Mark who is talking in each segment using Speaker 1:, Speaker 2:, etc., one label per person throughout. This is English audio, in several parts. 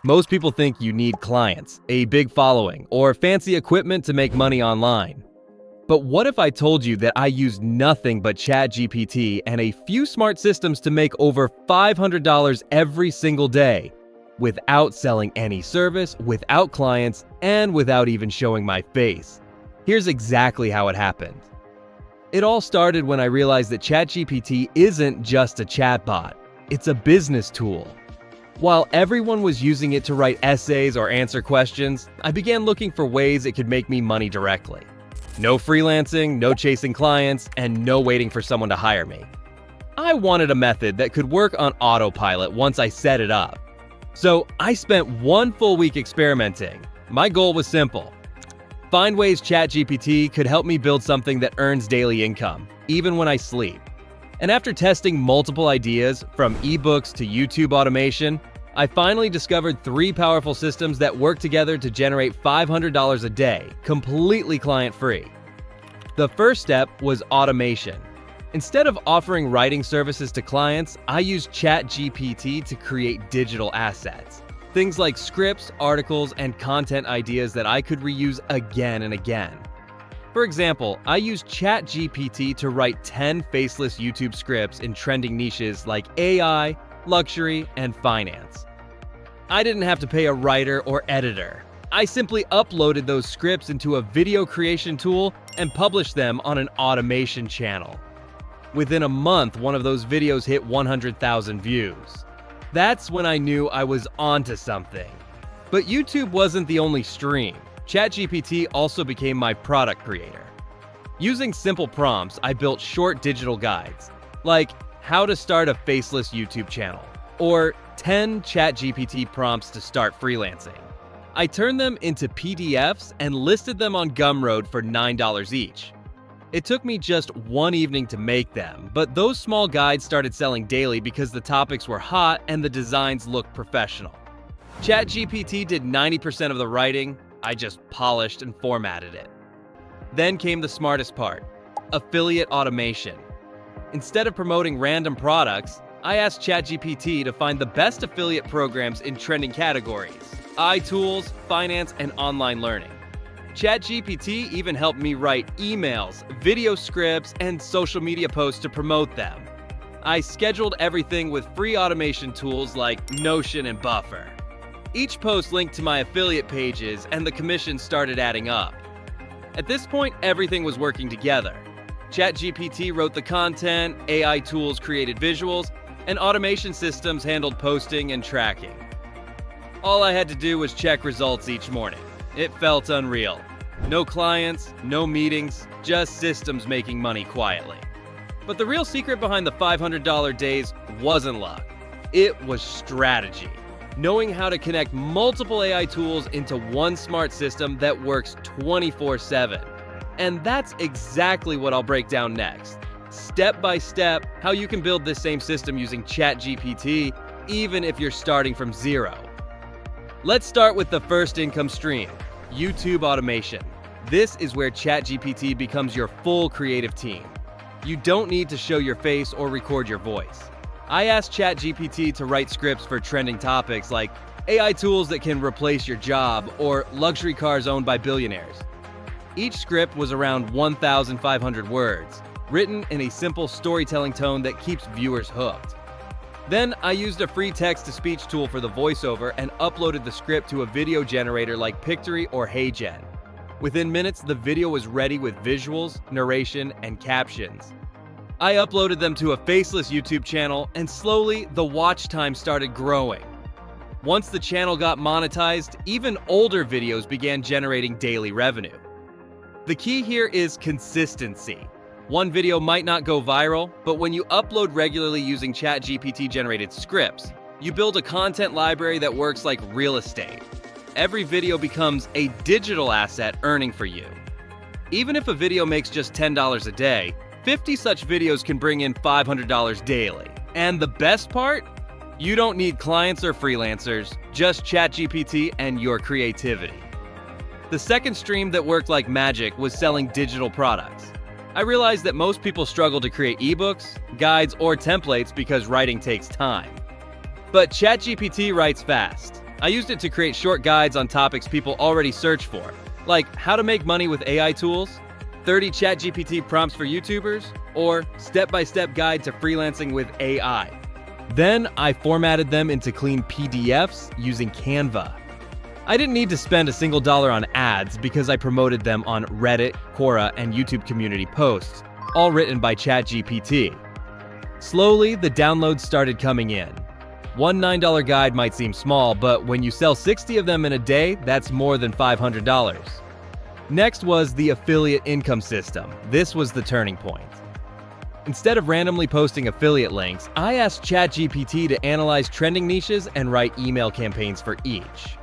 Speaker 1: Most people think you need clients, a big following, or fancy equipment to make money online. But what if I told you that I use nothing but ChatGPT and a few smart systems to make over $500 every single day, without selling any service, without clients, and without even showing my face? Here's exactly how it happened. It all started when I realized that ChatGPT isn't just a chatbot, it's a business tool. While everyone was using it to write essays or answer questions, I began looking for ways it could make me money directly. No freelancing, no chasing clients, and no waiting for someone to hire me. I wanted a method that could work on autopilot once I set it up. So I spent one full week experimenting. My goal was simple: find ways ChatGPT could help me build something that earns daily income, even when I sleep. And after testing multiple ideas, from ebooks to YouTube automation, I finally discovered 3 powerful systems that work together to generate $500 a day, completely client-free. The first step was automation. Instead of offering writing services to clients, I used ChatGPT to create digital assets. Things like scripts, articles, and content ideas that I could reuse again and again. For example, I used ChatGPT to write 10 faceless YouTube scripts in trending niches like AI, luxury, and finance. I didn't have to pay a writer or editor. I simply uploaded those scripts into a video creation tool and published them on an automation channel. Within a month, one of those videos hit 100,000 views. That's when I knew I was onto something. But YouTube wasn't the only stream. ChatGPT also became my product creator. Using simple prompts, I built short digital guides, like how to start a faceless YouTube channel, or 10 ChatGPT prompts to start freelancing. I turned them into PDFs and listed them on Gumroad for $9 each. It took me just one evening to make them, but those small guides started selling daily because the topics were hot and the designs looked professional. ChatGPT did 90% of the writing. I just polished and formatted it. Then came the smartest part: affiliate automation. Instead of promoting random products, I asked ChatGPT to find the best affiliate programs in trending categories: iTools, finance, and online learning. ChatGPT even helped me write emails, video scripts, and social media posts to promote them. I scheduled everything with free automation tools like Notion and Buffer. Each post linked to my affiliate pages, and the commissions started adding up. At this point, everything was working together. ChatGPT wrote the content, AI tools created visuals, and automation systems handled posting and tracking. All I had to do was check results each morning. It felt unreal. No clients, no meetings, just systems making money quietly. But the real secret behind the $500 days wasn't luck. It was strategy. Knowing how to connect multiple AI tools into one smart system that works 24/7. And that's exactly what I'll break down next. Step by step, how you can build this same system using ChatGPT, even if you're starting from zero. Let's start with the first income stream: YouTube automation. This is where ChatGPT becomes your full creative team. You don't need to show your face or record your voice. I asked ChatGPT to write scripts for trending topics like AI tools that can replace your job or luxury cars owned by billionaires. Each script was around 1,500 words, written in a simple storytelling tone that keeps viewers hooked. Then I used a free text-to-speech tool for the voiceover and uploaded the script to a video generator like Pictory or HeyGen. Within minutes, the video was ready with visuals, narration, and captions. I uploaded them to a faceless YouTube channel, and slowly, the watch time started growing. Once the channel got monetized, even older videos began generating daily revenue. The key here is consistency. One video might not go viral, but when you upload regularly using ChatGPT-generated scripts, you build a content library that works like real estate. Every video becomes a digital asset earning for you. Even if a video makes just $10 a day, 50 such videos can bring in $500 daily. And the best part? You don't need clients or freelancers, just ChatGPT and your creativity. The second stream that worked like magic was selling digital products. I realized that most people struggle to create ebooks, guides, or templates because writing takes time. But ChatGPT writes fast. I used it to create short guides on topics people already search for, like how to make money with AI tools, 30 ChatGPT prompts for YouTubers, or step-by-step guide to freelancing with AI. Then I formatted them into clean PDFs using Canva. I didn't need to spend a single dollar on ads because I promoted them on Reddit, Quora, and YouTube community posts, all written by ChatGPT. Slowly, the downloads started coming in. One $9 guide might seem small, but when you sell 60 of them in a day, that's more than $500. Next was the affiliate income system. This was the turning point. Instead of randomly posting affiliate links, I asked ChatGPT to analyze trending niches and write email campaigns for each.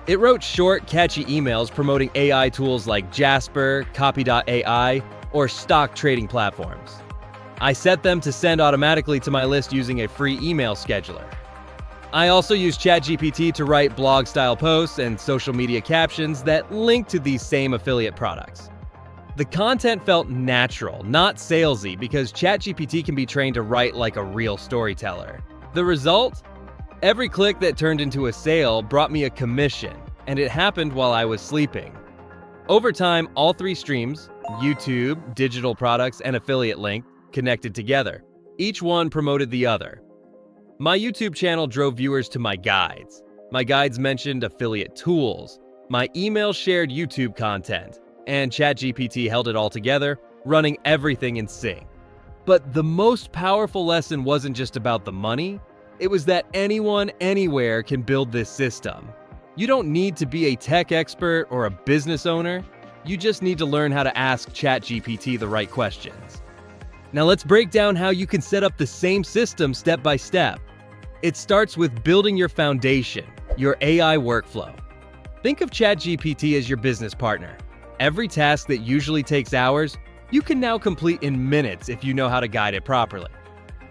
Speaker 1: It wrote short, catchy emails promoting AI tools like Jasper, Copy.ai, or stock trading platforms. I set them to send automatically to my list using a free email scheduler. I also used ChatGPT to write blog-style posts and social media captions that link to these same affiliate products. The content felt natural, not salesy, because ChatGPT can be trained to write like a real storyteller. The result? Every click that turned into a sale brought me a commission, and it happened while I was sleeping. Over time, all three streams, YouTube, digital products, and affiliate link, connected together. Each one promoted the other. My YouTube channel drove viewers to my guides. My guides mentioned affiliate tools. My email shared YouTube content, and ChatGPT held it all together, running everything in sync. But the most powerful lesson wasn't just about the money. It was that anyone, anywhere can build this system. You don't need to be a tech expert or a business owner. You just need to learn how to ask ChatGPT the right questions. Now let's break down how you can set up the same system step by step. It starts with building your foundation, your AI workflow. Think of ChatGPT as your business partner. Every task that usually takes hours, you can now complete in minutes if you know how to guide it properly.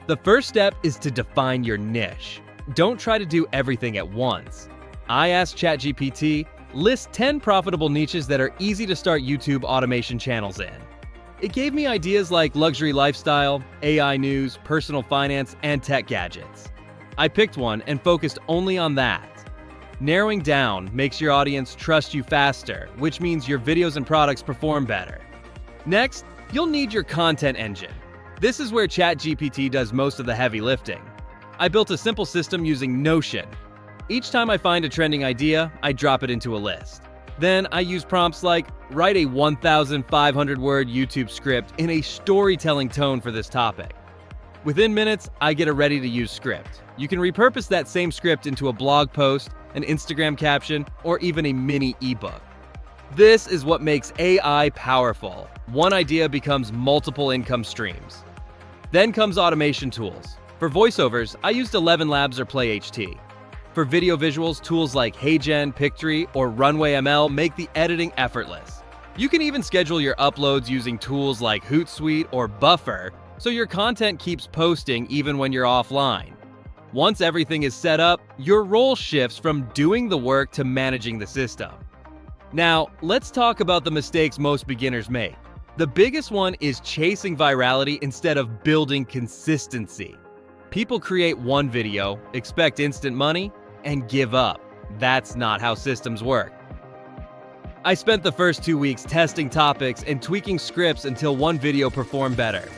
Speaker 1: The first step is to define your niche. Don't try to do everything at once. I asked ChatGPT, list 10 profitable niches that are easy to start YouTube automation channels in. It gave me ideas like luxury lifestyle, AI news, personal finance, and tech gadgets. I picked one and focused only on that. Narrowing down makes your audience trust you faster, which means your videos and products perform better. Next, you'll need your content engine. This is where ChatGPT does most of the heavy lifting. I built a simple system using Notion. Each time I find a trending idea, I drop it into a list. Then I use prompts like, write a 1,500-word YouTube script in a storytelling tone for this topic. Within minutes, I get a ready-to-use script. You can repurpose that same script into a blog post, an Instagram caption, or even a mini ebook. This is what makes AI powerful. One idea becomes multiple income streams. Then comes automation tools. For voiceovers, I used 11 Labs or PlayHT. For video visuals, tools like HeyGen, Pictory, or Runway ML make the editing effortless. You can even schedule your uploads using tools like Hootsuite or Buffer, so your content keeps posting even when you're offline. Once everything is set up, your role shifts from doing the work to managing the system. Now, let's talk about the mistakes most beginners make. The biggest one is chasing virality instead of building consistency. People create one video, expect instant money, and give up. That's not how systems work. I spent the first 2 weeks testing topics and tweaking scripts until one video performed better.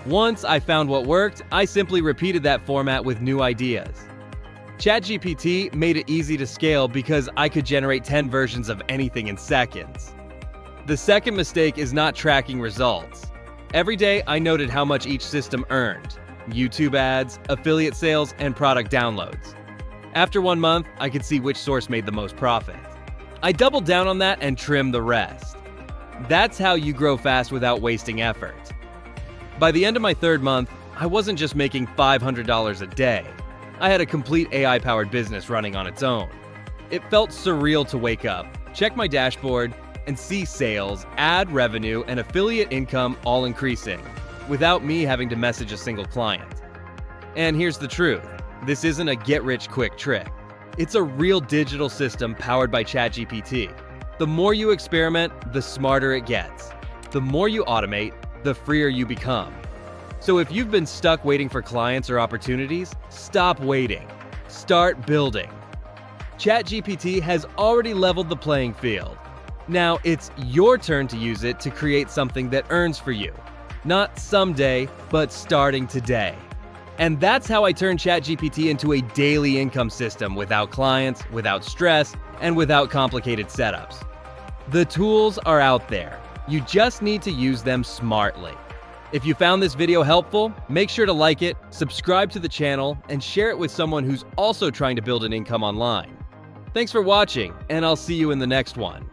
Speaker 1: Once I found what worked, I simply repeated that format with new ideas. ChatGPT made it easy to scale because I could generate 10 versions of anything in seconds. The second mistake is not tracking results. Every day, I noted how much each system earned: YouTube ads, affiliate sales, and product downloads. After 1 month, I could see which source made the most profit. I doubled down on that and trimmed the rest. That's how you grow fast without wasting effort. By the end of my 3rd month, I wasn't just making $500 a day. I had a complete AI-powered business running on its own. It felt surreal to wake up, check my dashboard, and see sales, ad revenue, and affiliate income all increasing, without me having to message a single client. And here's the truth. This isn't a get-rich-quick trick. It's a real digital system powered by ChatGPT. The more you experiment, the smarter it gets. The more you automate, the freer you become. So if you've been stuck waiting for clients or opportunities, stop waiting. Start building. ChatGPT has already leveled the playing field. Now it's your turn to use it to create something that earns for you. Not someday, but starting today. And that's how I turned ChatGPT into a daily income system without clients, without stress, and without complicated setups. The tools are out there. You just need to use them smartly. If you found this video helpful, make sure to like it, subscribe to the channel, and share it with someone who's also trying to build an income online. Thanks for watching, and I'll see you in the next one.